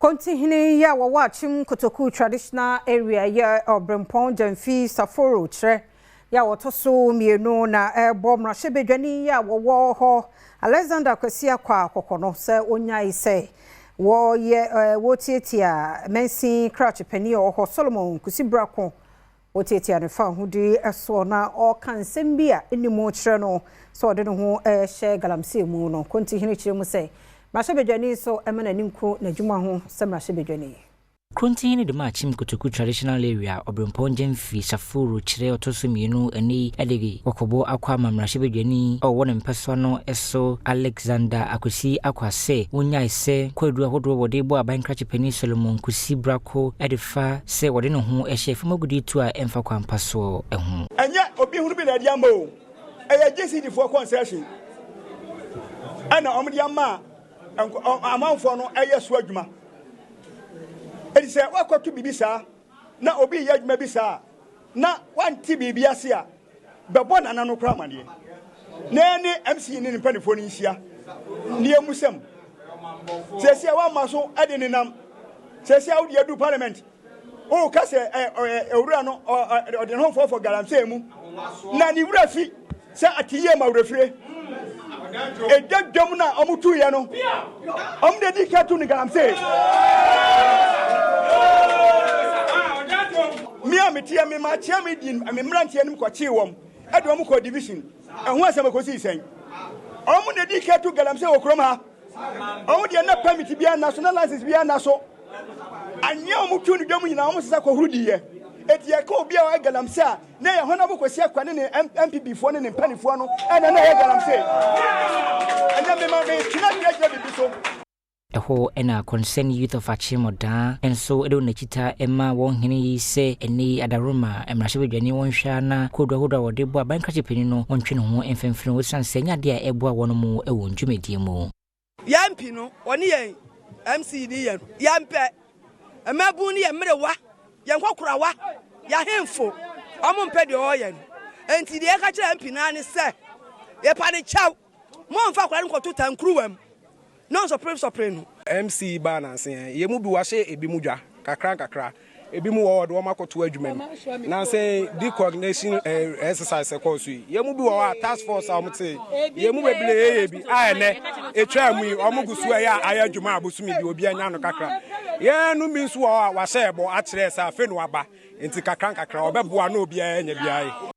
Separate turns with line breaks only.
Kontihene ya wawachim Kotoku traditional area ya Premtobre Kasee Saforo tre ya wotoso mienu na bom rahebedwani ya wo ho Alexander Kwesi kwa kokono se onyai se wo ye wotietia mensi crouch pani ho Solomon kusibrako wotietia ne fa hudi eso na o kan sembia enimo kire no so de no ho she galamse mu no Kontihene kire mu se rahebedwani so emana nimku na dwuma ho se rahebedwani
Krontihene de machim Kotoku traditional area Premtobre Kasee Saforo chire otoso mienu ani edege wakobo akwa mamrahebedwani o wona mpeso no eso Alexander akosi akwase onyai se kwadu ahodo wode bo abankrache pani Solomon kusibrako edefa se wode no ho ehye famagudi tu a emfa kwampaso eho
enye obi hunu bi na dia ma o eye JCD for concession ana omdi ama amanfo no eye so adwuma edi se wakotu bibisa na obi ye adwuma bisa na wanti bibia se a bebo nana no kra mane na ni MCE ni mpanifo ni hia ni emusem sese wa maso ade ni nam sese awdi adu parliament o ka se ewura no ode no for galamse mu na ni wura fi se atiye ma wurafire edadwam na omutu ye no omde dikatu ni galamse Mitia me ma chia me din me mrantie nim ko chi wom adom ko division ehun asem ko si sen omu ne dikatu galamse okrom ha omu de na permit bia national license bia na so anya omu tu ni dwam nyina omu sesa ko hurudiye etie ka obi a galamse a na ye hona bo kwesi akwane ne MPB fo ne mpanifo no ena na ye galamse anya me ma me tina dwagye bibiso
eho ena concern youth of AKYEM ODA enso edo nachita ema won hene yi se eni adaroma emrahebedwani won hwa na kodo hodo wode bo abankrache pani no wontwe no ho emfemfene wo sanse nya de a ebo a wono mu ewo ndwumedie mu
yampi no woni yen MCE ni yen yampe emabu ni yemrewa yenkokurawa ya hemfo omo mpe de oyen enti de ka kire mpi na ne se ye pa ne chaw mo mfa kwara nkoto tankruwam non sopreno
MCE balance ye mu bi wa hye ebi mu dwa kakra ebi mu wo do makoto adwuma na say decognation exercise course ye mu bi wo task force amte ye mu beble bi ene etwa mu omugusu ya ayadwuma abosumi bi obi anya no kakra ye no mi nso wa hye ebo a kire sa fe no aba enti kakra obeboa na obi anya bia